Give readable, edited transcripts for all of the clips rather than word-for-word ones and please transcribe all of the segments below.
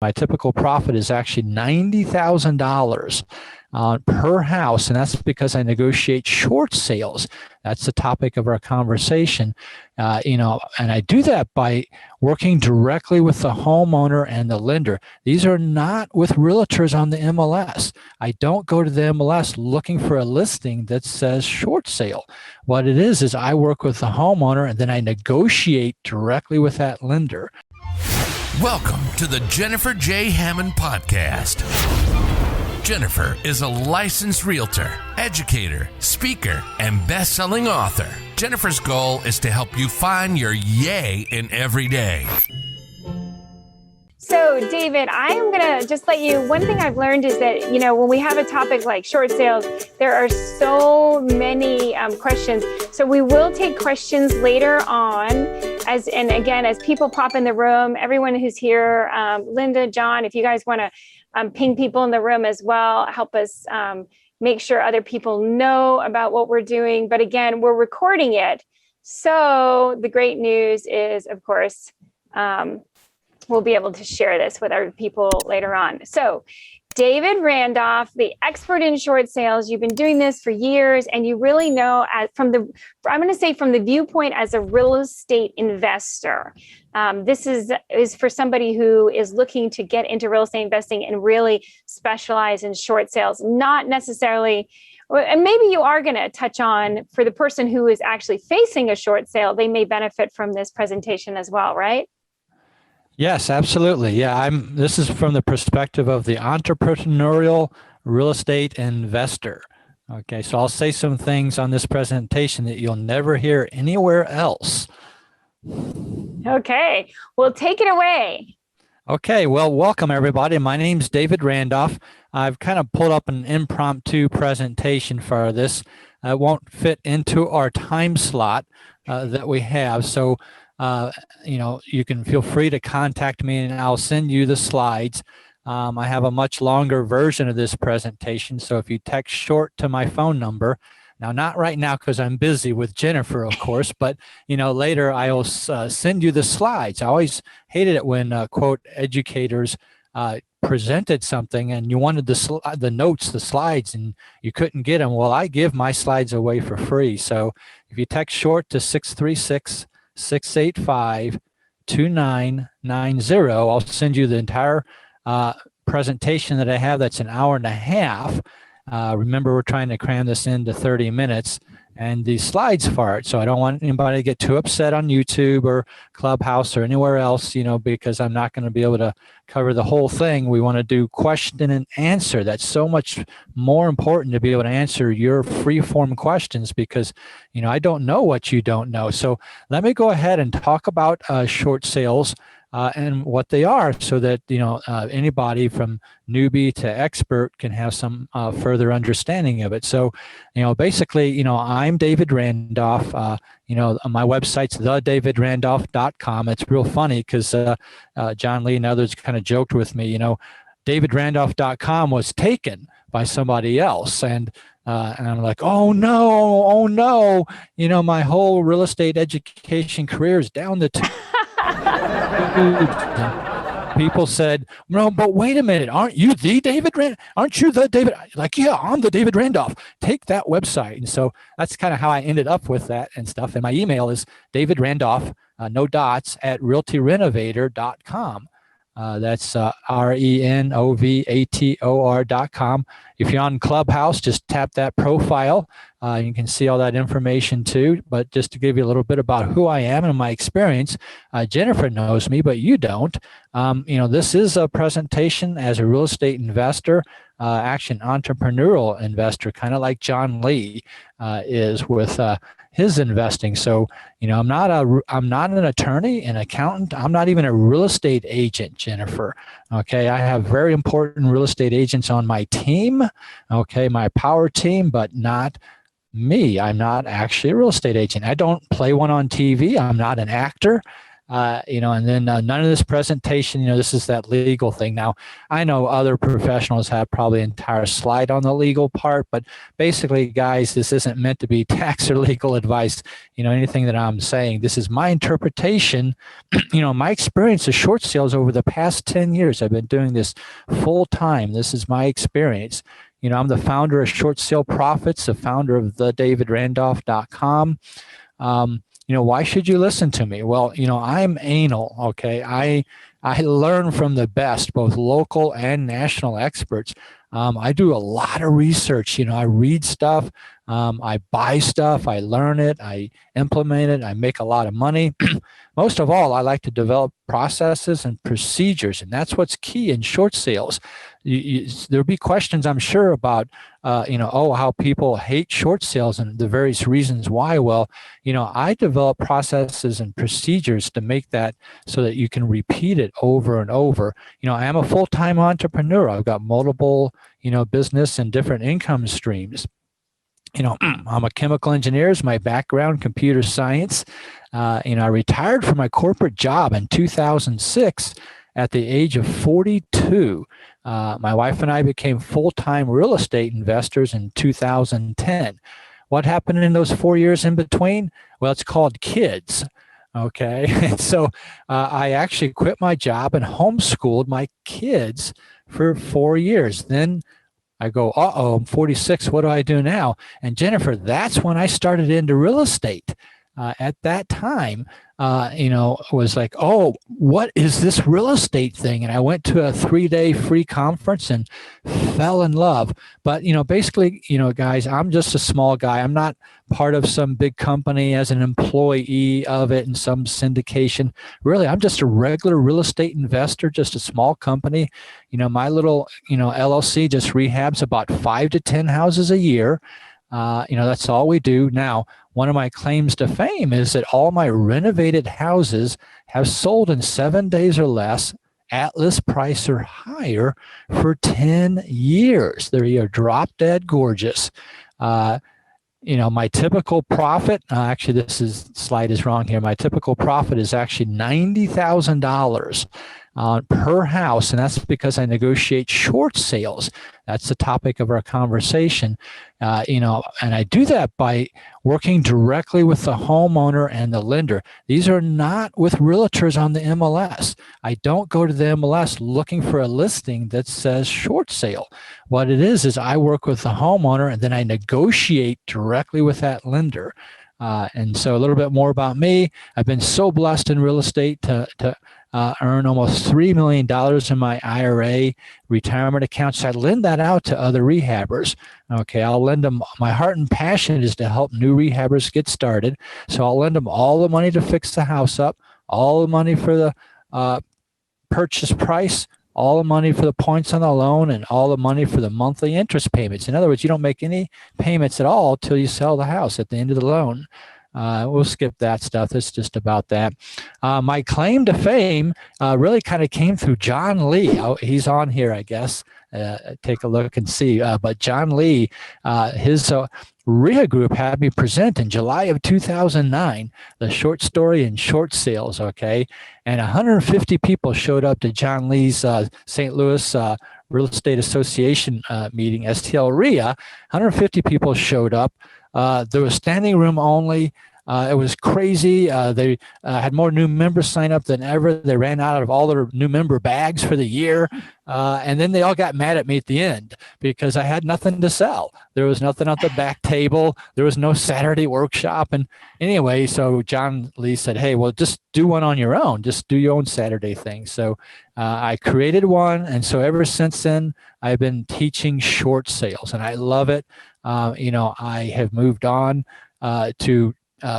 My typical profit is actually $90,000 per house, and that's because I negotiate short sales. That's the topic of our conversation, and I do that by working directly with the homeowner and the lender. These are not with realtors on the MLS. I don't go to the MLS looking for a listing that says short sale. What it is I work with the homeowner and then I negotiate directly with that lender. Welcome to the Jennifer J. Hammond Podcast. Jennifer is a licensed realtor, educator, speaker, and best-selling author. Jennifer's goal is to help you find your yay in every day. So, David, I am going to just let you, one thing I've learned is that, when we have a topic like short sales, there are so many questions. So we will take questions later on as people pop in the room, everyone who's here, Linda, John, if you guys want to ping people in the room as well, help us make sure other people know about what we're doing. But again, we're recording it. So the great news is, of course, we'll be able to share this with our people later on. So David Randolph, the expert in short sales, you've been doing this for years, and you really know from the viewpoint as a real estate investor. This is for somebody who is looking to get into real estate investing and really specialize in short sales, not necessarily, and maybe you are going to touch on, for the person who is actually facing a short sale, they may benefit from this presentation as well, right? Yes, absolutely. Yeah, this is from the perspective of the entrepreneurial real estate investor. Okay, so I'll say some things on this presentation that you'll never hear anywhere else. Okay, well, take it away. Okay, well, welcome everybody. My name's David Randolph. I've kind of pulled up an impromptu presentation for this. It won't fit into our time slot that we have, so you can feel free to contact me and I'll send you the slides. I have a much longer version of this presentation. So if you text short to my phone number, now not right now because I'm busy with Jennifer, of course, but later I'll send you the slides. I always hated it when quote educators presented something and you wanted the notes, the slides, and you couldn't get them. Well, I give my slides away for free. So if you text short to 636-685-2990. I'll send you the entire presentation that I have. That's an hour and a half. Remember, we're trying to cram this into 30 minutes and these slides for it. So I don't want anybody to get too upset on YouTube or Clubhouse or anywhere else, because I'm not going to be able to cover the whole thing. We want to do question and answer. That's so much more important to be able to answer your free-form questions because, I don't know what you don't know. So let me go ahead and talk about short sales and what they are so that, anybody from newbie to expert can have some further understanding of it. So, basically, I'm David Randolph. My website's thedavidrandolph.com. It's real funny because John Lee and others kind of joked with me, davidrandolph.com was taken by somebody else. And I'm like, oh no, my whole real estate education career is down the tubes. People said, no, but wait a minute, aren't you the David Randolph? Aren't you the David? Like, yeah, I'm the David Randolph. Take that website. And so that's kind of how I ended up with that and stuff. And my email is David Randolph, no dots, at realtyrenovator.com. That's RENOVATOR.com. If you're on Clubhouse, just tap that profile. You can see all that information too. But just to give you a little bit about who I am and my experience, Jennifer knows me, but you don't. This is a presentation as a real estate investor, action entrepreneurial investor, kind of like John Lee is with his investing. So, I'm not an attorney, an accountant. I'm not even a real estate agent, Jennifer. Okay. I have very important real estate agents on my team. Okay. My power team, but not me. I'm not actually a real estate agent. I don't play one on TV. I'm not an actor. And then none of this presentation, this is that legal thing. Now, I know other professionals have probably an entire slide on the legal part, but basically, guys, this isn't meant to be tax or legal advice. Anything that I'm saying, this is my interpretation, my experience of short sales over the past 10 years. I've been doing this full time. This is my experience. I'm the founder of Short Sale Profits, the founder of thedavidrandolph.com. Why should you listen to me? Well, I'm anal, okay? I learn from the best, both local and national experts. I do a lot of research. I read stuff, I buy stuff, I learn it, I implement it, I make a lot of money. Most of all, I like to develop processes and procedures, and that's what's key in short sales. There'll be questions, I'm sure, about, how people hate short sales and the various reasons why. Well, I develop processes and procedures to make that so that you can repeat it over and over. I am a full-time entrepreneur. I've got multiple, business and different income streams. I'm a chemical engineer is my background, computer science. I retired from my corporate job in 2006 at the age of 42. My wife and I became full-time real estate investors in 2010. What happened in those 4 years in between? Well, it's called kids. Okay. And so I actually quit my job and homeschooled my kids for 4 years. Then I go, I'm 46. What do I do now? And Jennifer, that's when I started into real estate. At that time, was like, what is this real estate thing? And I went to a 3-day free conference and fell in love. But, basically, guys, I'm just a small guy. I'm not part of some big company as an employee of it in some syndication. Really, I'm just a regular real estate investor, just a small company. My little, LLC just rehabs about 5 to 10 houses a year. That's all we do. Now, one of my claims to fame is that all my renovated houses have sold in 7 days or less at list price or higher for 10 years. They're drop dead gorgeous. My typical profit, actually this slide is wrong here. My typical profit is actually $90,000 per house, and that's because I negotiate short sales. That's the topic of our conversation. And I do that by working directly with the homeowner and the lender. These are not with realtors on the MLS. I don't go to the MLS looking for a listing that says short sale. What it is I work with the homeowner and then I negotiate directly with that lender. And so a little bit more about me. I've been so blessed in real estate to earn almost $3 million in my IRA retirement accounts. I lend that out to other rehabbers. Okay, I'll lend them. My heart and passion is to help new rehabbers get started. So I'll lend them all the money to fix the house up, all the money for the purchase price, all the money for the points on the loan, and all the money for the monthly interest payments. In other words, you don't make any payments at all till you sell the house at the end of the loan. We'll skip that stuff. It's just about that. My claim to fame really kind of came through John Lee. He's on here, I guess. Take a look and see. But John Lee, his REHA group had me present in July of 2009, the short story and short sales, okay? And 150 people showed up to John Lee's St. Louis Real Estate Association meeting, STL REHA. 150 people showed up. There was standing room only. It was crazy. They had more new members sign up than ever. They ran out of all their new member bags for the year. And then they all got mad at me at the end because I had nothing to sell. There was nothing at the back table. There was no Saturday workshop. And anyway, so John Lee said, hey, well, just do one on your own. Just do your own Saturday thing. So I created one. And so ever since then, I've been teaching short sales and I love it. I have moved on to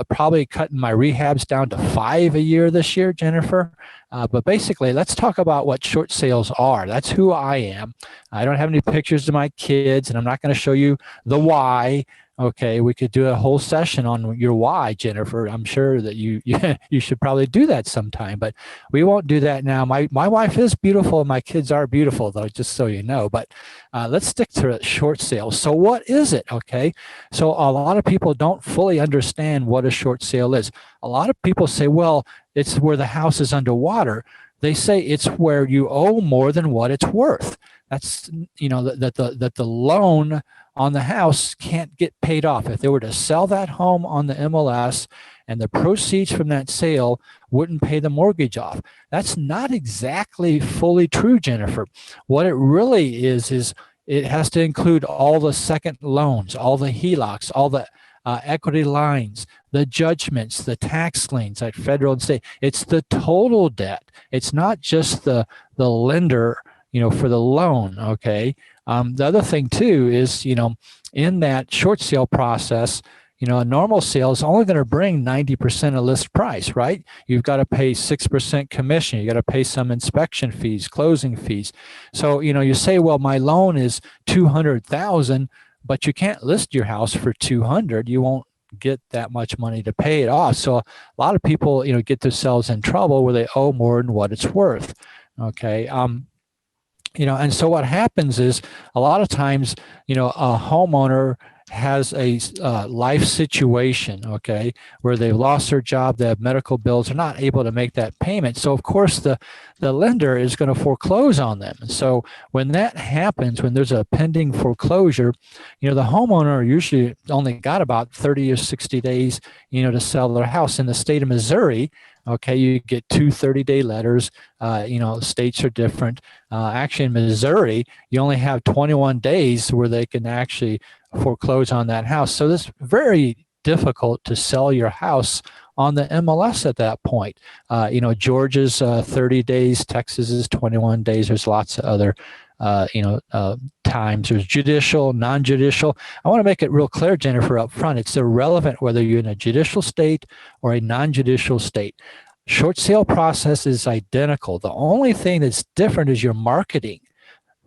probably cutting my rehabs down to 5 a year this year, Jennifer. But basically, let's talk about what short sales are. That's who I am. I don't have any pictures of my kids, and I'm not going to show you the why. Okay, we could do a whole session on your why, Jennifer. I'm sure that you should probably do that sometime, but we won't do that now. My wife is beautiful and my kids are beautiful, though, just so you know. But let's stick to short sales. So what is it? Okay, so a lot of people don't fully understand what a short sale is. A lot of people say, well, it's where the house is underwater. They say it's where you owe more than what it's worth. That's, that the loan on the house can't get paid off. If they were to sell that home on the MLS and the proceeds from that sale wouldn't pay the mortgage off. That's not exactly fully true, Jennifer. What it really is it has to include all the second loans, all the HELOCs, all the equity lines, the judgments, the tax liens at federal and state. It's the total debt. It's not just the lender, for the loan. Okay. The other thing too is, in that short sale process, a normal sale is only going to bring 90% of list price, right? You've got to pay 6% commission. You got to pay some inspection fees, closing fees. So, you say, well, my loan is $200,000, but you can't list your house for $200,000. You won't get that much money to pay it off. So a lot of people, get themselves in trouble where they owe more than what it's worth. Okay. And so what happens is a lot of times, a homeowner has a life situation, okay, where they've lost their job, they have medical bills, they're not able to make that payment. So of course the lender is going to foreclose on them. And so when that happens, when there's a pending foreclosure, the homeowner usually only got about 30 or 60 days, to sell their house. In the state of Missouri, okay, you get 2 30-day letters. States are different. Actually, in Missouri, you only have 21 days where they can actually foreclose on that house. So it's very difficult to sell your house on the MLS at that point. Georgia's 30 days, Texas is 21 days. There's lots of other times. There's judicial, non-judicial. I want to make it real clear, Jennifer, up front. It's irrelevant whether you're in a judicial state or a non-judicial state. Short sale process is identical. The only thing that's different is your marketing,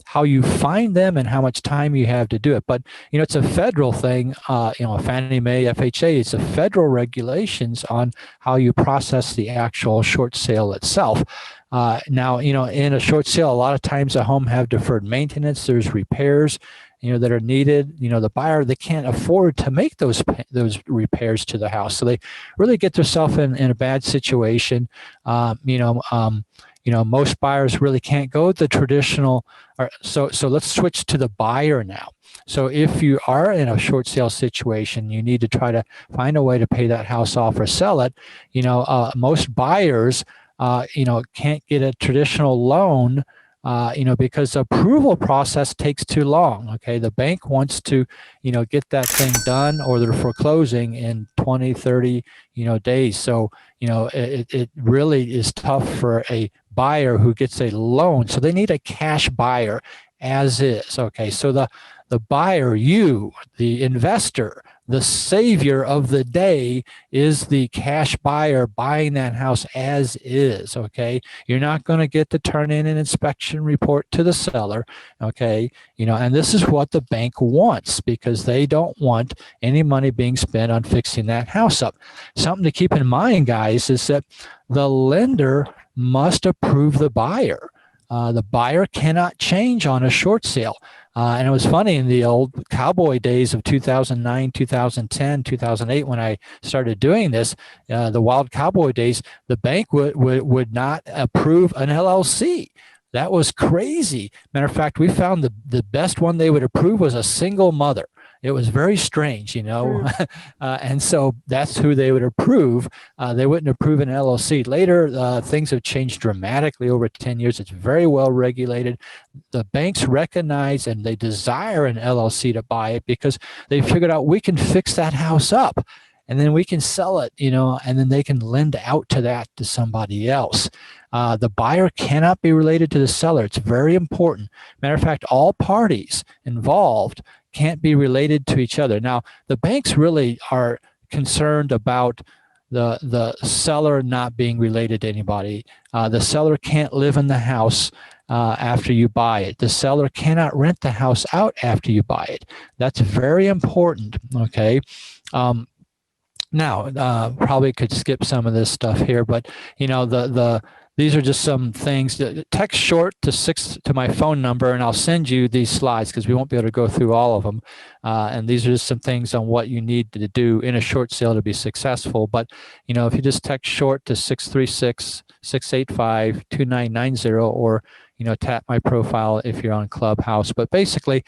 how you find them and how much time you have to do it. But, it's a federal thing, Fannie Mae, FHA, it's a federal regulations on how you process the actual short sale itself. Now, in a short sale, a lot of times a home have deferred maintenance. There's repairs, that are needed. The buyer, they can't afford to make those repairs to the house. So they really get themselves in a bad situation. Most buyers really can't go the traditional. So let's switch to the buyer now. So if you are in a short sale situation, you need to try to find a way to pay that house off or sell it. Most buyers, can't get a traditional loan, because the approval process takes too long. Okay. The bank wants to, get that thing done, or they're foreclosing in 20, 30, days. So, it really is tough for a buyer who gets a loan. So they need a cash buyer as is. Okay. So the buyer, you, the investor, the savior of the day is the cash buyer buying that house as is, okay? You're not going to get to turn in an inspection report to the seller, okay? And this is what the bank wants, because they don't want any money being spent on fixing that house up. Something to keep in mind, guys, is that the lender must approve the buyer. The buyer cannot change on a short sale. And it was funny in the old cowboy days of 2009, 2010, 2008, when I started doing this, the wild cowboy days, the bank would not approve an LLC. That was crazy. Matter of fact, we found the best one they would approve was a single mother. It was very strange, and so that's who they would approve. They wouldn't approve an LLC. Later, things have changed dramatically over 10 years. It's very well regulated. The banks recognize and they desire an LLC to buy it because they figured out we can fix that house up and then we can sell it, and then they can lend out to that to somebody else. The buyer cannot be related to the seller. It's very important. Matter of fact, all parties involved can't be related to each other. Now, the banks really are concerned about the seller not being related to anybody. The seller can't live in the house after you buy it. The seller cannot rent the house out after you buy it. That's very important, okay? Now, probably could skip some of this stuff here, but the these are just some things. Text short to my phone number, and I'll send you these slides because we won't be able to go through all of them. And these are just some things on what you need to do in a short sale to be successful. But, if you just text short to 636-685-2990, or, tap my profile if you're on Clubhouse. But basically,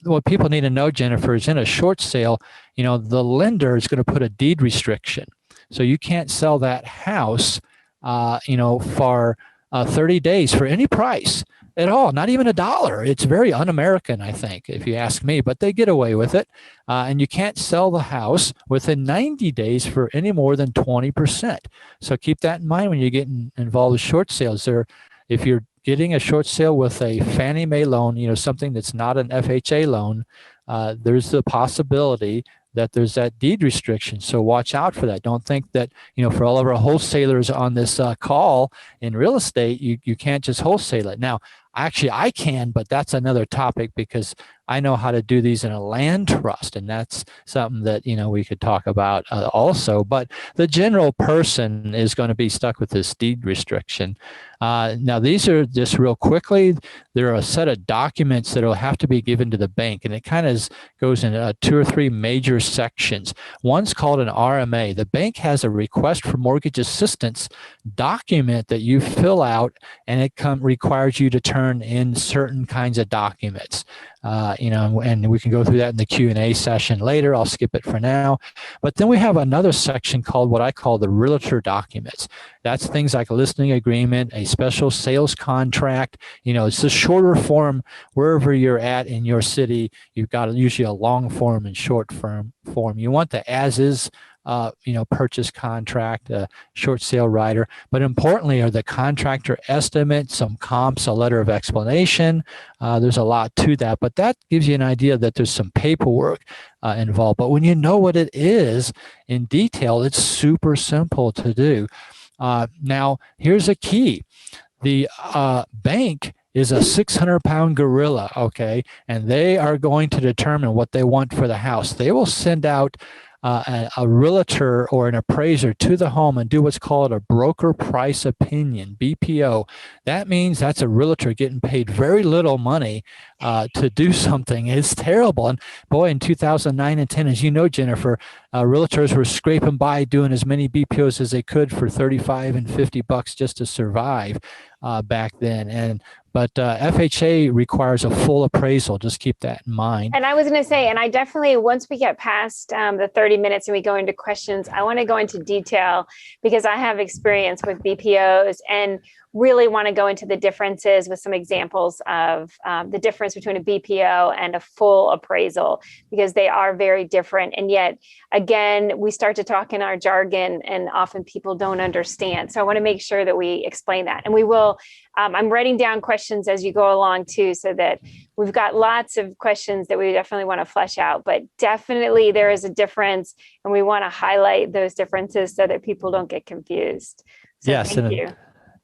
what people need to know, Jennifer, is in a short sale, the lender is going to put a deed restriction. So you can't sell that house for 30 days for any price at all, not even $1. It's very un-American, I think, if you ask me, but they get away with it. And you can't sell the house within 90 days for any more than 20%. So keep that in mind when you get involved with short sales. If you're getting a short sale with a Fannie Mae loan, something that's not an FHA loan, there's the possibility that there's that deed restriction. So watch out for that. Don't think that, for all of our wholesalers on this call in real estate, you can't just wholesale it. Now, actually, I can, but that's another topic because I know how to do these in a land trust, and that's something that, we could talk about also. But the general person is going to be stuck with this deed restriction. Now, these are just real quickly, there are a set of documents that will have to be given to the bank, and it kind of goes in 2 or 3 major sections. One's called an RMA. The bank has a request for mortgage assistance document that you fill out, and it requires you to turn in certain kinds of documents. And we can go through that in the Q&A session later. I'll skip it for now. But then we have another section called what I call the realtor documents. That's things like a listing agreement, a special sales contract. It's a shorter form wherever you're at in your city. You've got usually a long form and short form. You want the as-is purchase contract, a short sale rider, but importantly are the contractor estimates, some comps, a letter of explanation. There's a lot to that, but that gives you an idea that there's some paperwork involved. But when you know what it is in detail, it's super simple to do. Now, here's a key. The bank is a 600-pound gorilla, okay? And they are going to determine what they want for the house. They will send out a realtor or an appraiser to the home and do what's called a broker price opinion, BPO. That means that's a realtor getting paid very little money to do something. It's terrible. And boy, in 2009 and 10, as you know, Jennifer, realtors were scraping by doing as many BPOs as they could for $35 and $50 just to survive back then. But FHA requires a full appraisal. Just keep that in mind. And I was going to say, and I definitely, once we get past the 30 minutes and we go into questions, I want to go into detail because I have experience with BPOs and really want to go into the differences with some examples of the difference between a BPO and a full appraisal, because they are very different. And yet, again, we start to talk in our jargon and often people don't understand. So I want to make sure that we explain that. And we will, I'm writing down questions as you go along too, so that we've got lots of questions that we definitely want to flesh out, but definitely there is a differse and we want to highlight those differences so that people don't get confused. So yes. Thank you.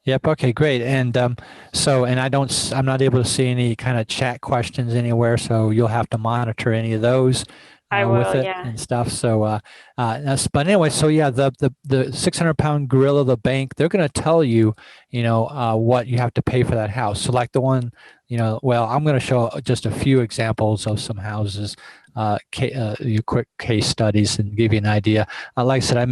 Yep. Okay, great. And I'm not able to see any kind of chat questions anywhere. So you'll have to monitor any of those with it and stuff. So, but anyway, so yeah, the 600-pound gorilla, the bank, they're going to tell you, what you have to pay for that house. So like the one, I'm going to show just a few examples of some houses, quick case studies and give you an idea. Like I said,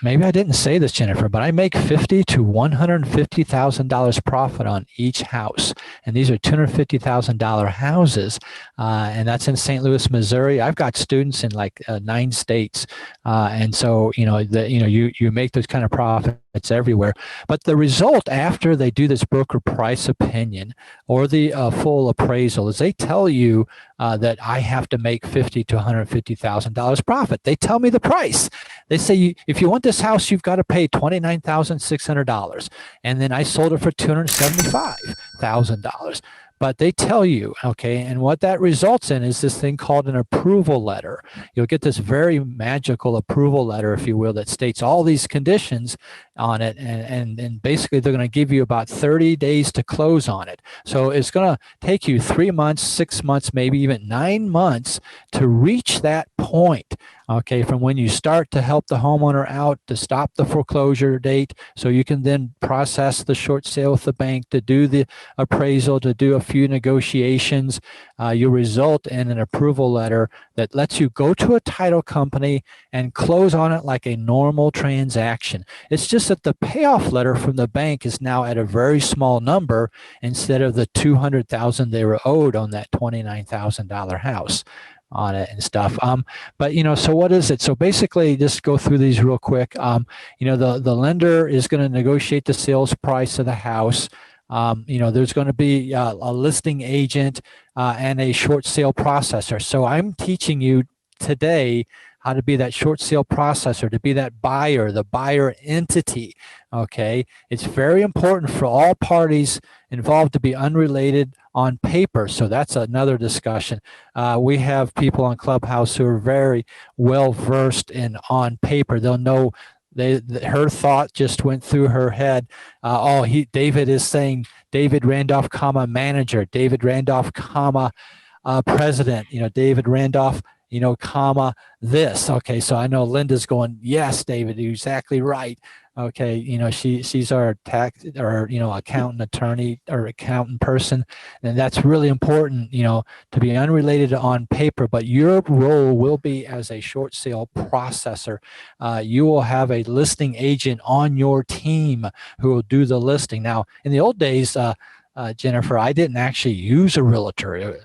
maybe I didn't say this, Jennifer, but I make $50,000 to $150,000 profit on each house. And these are $250,000 houses. And that's in St. Louis, Missouri. I've got students in like 9 states. And so, you make those kind of profits everywhere. But the result after they do this broker price opinion or the full appraisal is they tell you that I have to make $50,000 to $150,000 profit. They tell me the price. They say, if you want this house, you've got to pay $29,600. And then I sold it for $275,000. but they tell you, okay, and what that results in is this thing called an approval letter. You'll get this very magical approval letter, if you will, that states all these conditions on it, and basically they're going to give you about 30 days to close on it. So it's going to take you 3 months, 6 months, maybe even 9 months to reach that point, okay, from when you start to help the homeowner out, to stop the foreclosure date, so you can then process the short sale with the bank, to do the appraisal, to do a few negotiations. You result in an approval letter that lets you go to a title company and close on it like a normal transaction. It's just that the payoff letter from the bank is now at a very small number instead of the $200,000 they were owed on that $29,000 house on it and stuff. But, so what is it? So basically, just go through these real quick. The lender is going to negotiate the sales price of the house. There's going to be a listing agent and a short sale processor. So I'm teaching you today how to be that short sale processor, to be that buyer, the buyer entity. Okay. It's very important for all parties involved to be unrelated on paper. So that's another discussion. We have people on Clubhouse who are very well versed in on paper. They'll know her thought just went through her head. David is saying David Randolph, manager, David Randolph, president, David Randolph, comma this. Okay, so I know Linda's going, yes, David, you're exactly right. Okay, she's our tax or accountant, attorney, or accountant person, and that's really important, to be unrelated on paper. But your role will be as a short sale processor. You will have a listing agent on your team who will do the listing. Now, in the old days, Jennifer, I didn't actually use a realtor.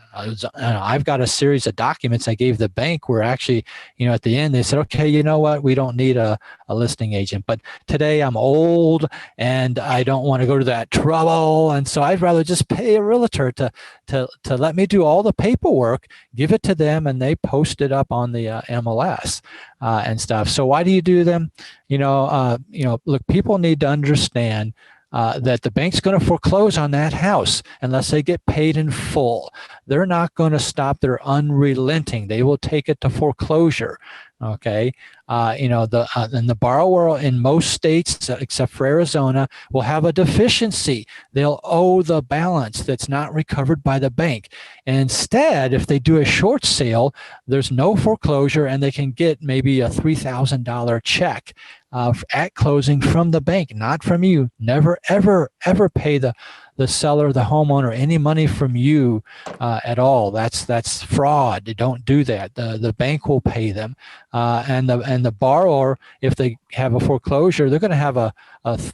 I've got a series of documents I gave the bank where actually, at the end they said, okay, you know what, we don't need a listing agent. But today I'm old and I don't want to go to that trouble. And so I'd rather just pay a realtor to let me do all the paperwork, give it to them, and they post it up on the MLS and stuff. So why do you do them? Look, people need to understand that the bank's going to foreclose on that house unless they get paid in full. They're not going to stop. They're unrelenting. They will take it to foreclosure. Okay. And the borrower in most states, except for Arizona, will have a deficiency. They'll owe the balance that's not recovered by the bank. And instead, if they do a short sale, there's no foreclosure and they can get maybe a $3,000 check at closing from the bank, not from you. Never, ever, ever pay the seller, the homeowner, any money from you at all. That's fraud. They don't do that. The bank will pay them, and the borrower, if they have a foreclosure, they're going to have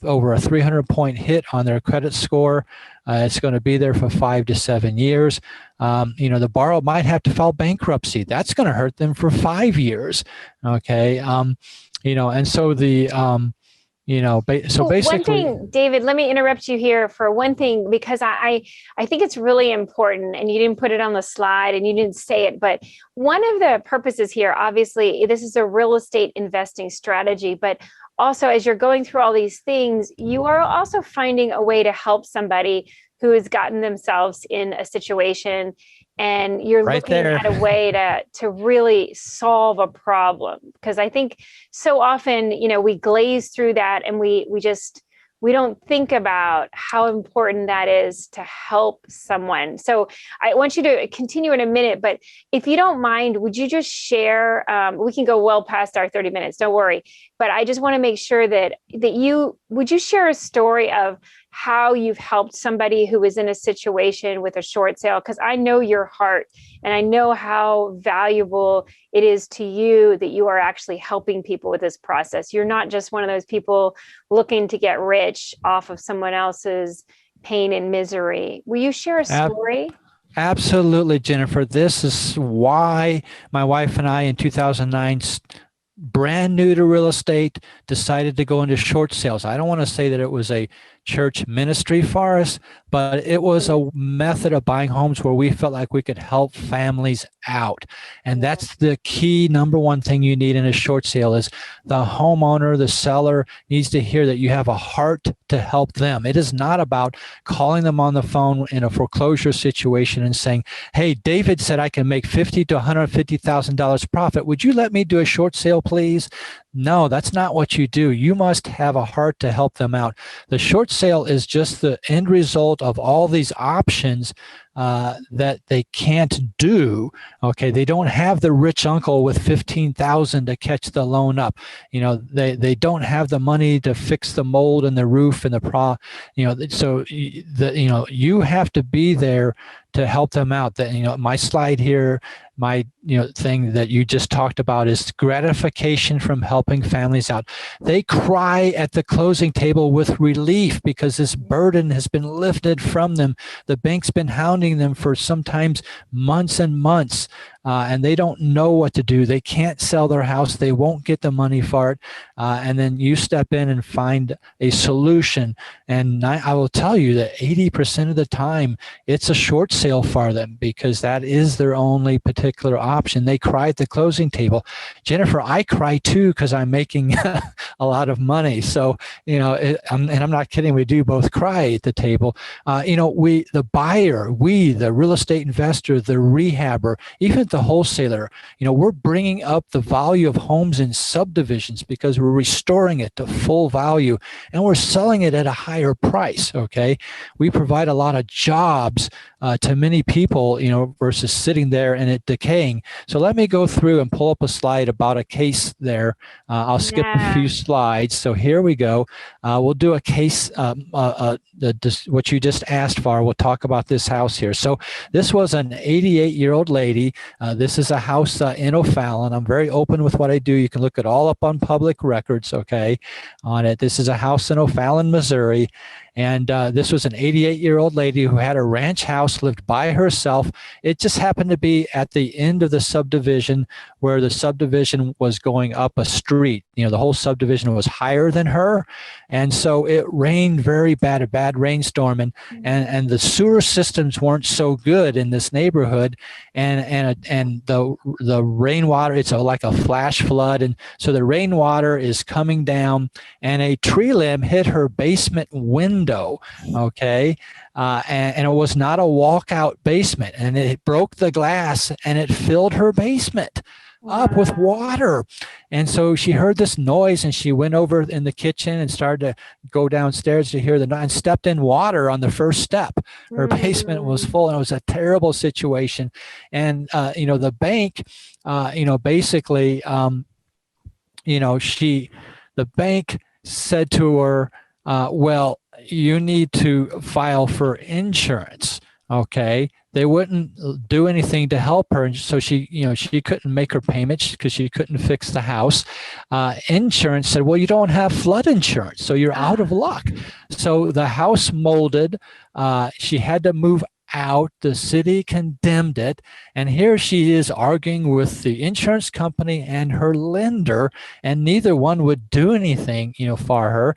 over a 300-point hit on their credit score. It's going to be there for 5 to 7 years. The borrower might have to file bankruptcy. That's going to hurt them for 5 years. Okay, and so the so basically, one thing, David, let me interrupt you here for one thing, because I think it's really important, and you didn't put it on the slide and you didn't say it, but one of the purposes here, obviously, this is a real estate investing strategy, but also as you're going through all these things, you are also finding a way to help somebody who has gotten themselves in a situation, and you're right looking there at a way to really solve a problem. Because I think so often, we glaze through that and we don't think about how important that is to help someone. So I want you to continue in a minute, but if you don't mind, would you just share, we can go well past our 30 minutes, don't worry. But I just want to make sure that would you share a story of how you've helped somebody who is in a situation with a short sale? Because I know your heart and I know how valuable it is to you that you are actually helping people with this process. You're not just one of those people looking to get rich off of someone else's pain and misery. Will you share a story? Absolutely, Jennifer. This is why my wife and I in 2009, brand new to real estate, decided to go into short sales. I don't want to say that it was a church ministry for us, but it was a method of buying homes where we felt like we could help families out. And that's the key number one thing you need in a short sale is the homeowner, the seller needs to hear that you have a heart to help them. It is not about calling them on the phone in a foreclosure situation and saying, hey, David said I can make $50,000 to $150,000 profit. Would you let me do a short sale, please? No, that's not what you do. You must have a heart to help them out. The short sale is just the end result of all these options that they can't do. Okay, they don't have the rich uncle with $15,000 to catch the loan up. They don't have the money to fix the mold in the roof and so you have to be there to help them out. That my slide here, my thing that you just talked about is gratification from helping families out. They cry at the closing table with relief because this burden has been lifted from them. The bank's been hounding them for sometimes months and months, and they don't know what to do. They can't sell their house. They won't get the money for it. And then you step in and find a solution. And I will tell you that 80% of the time, it's a short sale for them because that is their only particular option. They cry at the closing table. Jennifer, I cry too because I'm making a lot of money. So, and I'm not kidding, we do both cry at the table. The buyer, the real estate investor, the rehabber, even the wholesaler, we're bringing up the value of homes in subdivisions because we're restoring it to full value and we're selling it at a higher price. Okay. We provide a lot of jobs to many people, versus sitting there and it decaying. So let me go through and pull up a slide about a case there. I'll skip a few slides. So here we go. We'll do a case, what you just asked for. We'll talk about this house here. So this was an 88-year-old lady. This is a house in O'Fallon. I'm very open with what I do. You can look it all up on public records, okay, on it. This is a house in O'Fallon, Missouri. And this was an 88-year-old lady who had a ranch house, lived by herself. It just happened to be at the end of the subdivision where the subdivision was going up a street. The whole subdivision was higher than her. And so it rained very bad, a bad rainstorm. And the sewer systems weren't so good in this neighborhood. And the rainwater, it's like a flash flood. And so the rainwater is coming down and a tree limb hit her basement window. Okay. And it was not a walkout basement and it broke the glass and it filled her basement up with water. And so she heard this noise and she went over in the kitchen and started to go downstairs to hear the noise and stepped in water on the first step. Her basement was full and it was a terrible situation. And, the bank, basically, the bank said to her, well, you need to file for insurance. Okay. They wouldn't do anything to help her. And so she couldn't make her payments because she couldn't fix the house. Insurance said, well, you don't have flood insurance, so you're out of luck. So the house molded. She had to move out. The city condemned it. And here she is arguing with the insurance company and her lender, and neither one would do anything, for her.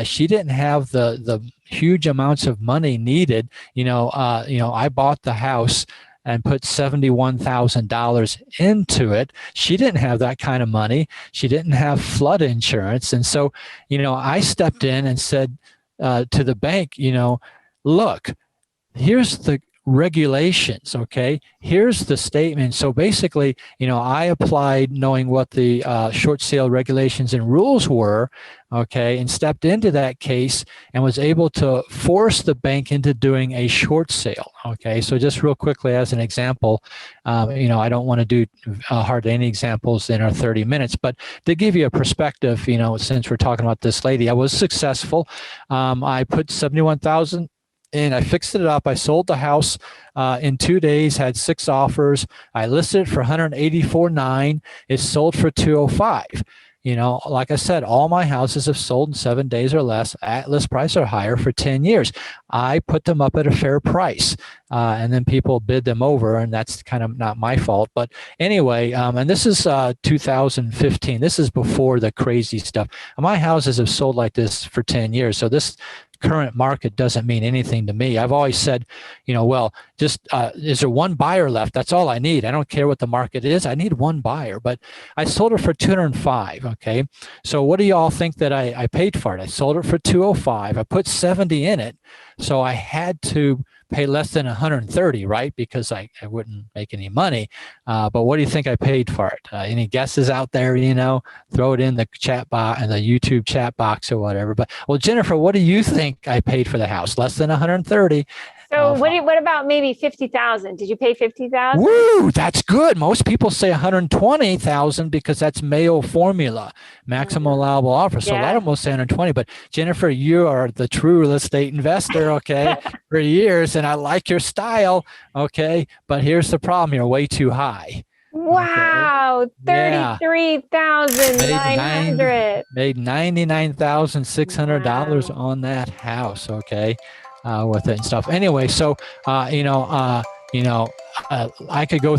She didn't have the huge amounts of money needed. I bought the house and put $71,000 into it. She didn't have that kind of money. She didn't have flood insurance. And so, I stepped in and said to the bank, look, here's the regulations, okay? Here's the statement. So basically, I applied knowing what the short sale regulations and rules were, okay, and stepped into that case and was able to force the bank into doing a short sale, okay? So just real quickly as an example, I don't want to do hardly any examples in our 30 minutes, but to give you a perspective, since we're talking about this lady, I was successful. I put $71,000 and I fixed it up. I sold the house in 2 days, had 6 offers. I listed it for $184,900. It sold for $205,000. Like I said, all my houses have sold in 7 days or less at list price or higher for 10 years. I put them up at a fair price, and then people bid them over, and that's kind of not my fault. But anyway, and this is 2015. This is before the crazy stuff. My houses have sold like this for 10 years. So this current market doesn't mean anything to me. I've always said, well, just is there one buyer left? That's all I need. I don't care what the market is. I need one buyer. But I sold it for 205. Okay. So what do y'all think that I paid for it? I sold it for 205. I put 70 in it. So I had to pay less than 130, right? Because I wouldn't make any money. But what do you think I paid for it? Any guesses out there? Throw it in the chat box and the YouTube chat box or whatever. But well, Jennifer, what do you think I paid for the house? Less than 130. So what about maybe 50,000? Did you pay 50,000? Woo, that's good. Most people say 120,000 because that's Mayo formula, maximum allowable offer. So a lot of them will say 120. But Jennifer, you are the true real estate investor, okay, for years, and I like your style, okay. But here's the problem: you're way too high. Wow, okay. 33,900. Made $99,600 on that house, okay. With it and stuff. Anyway, so I could go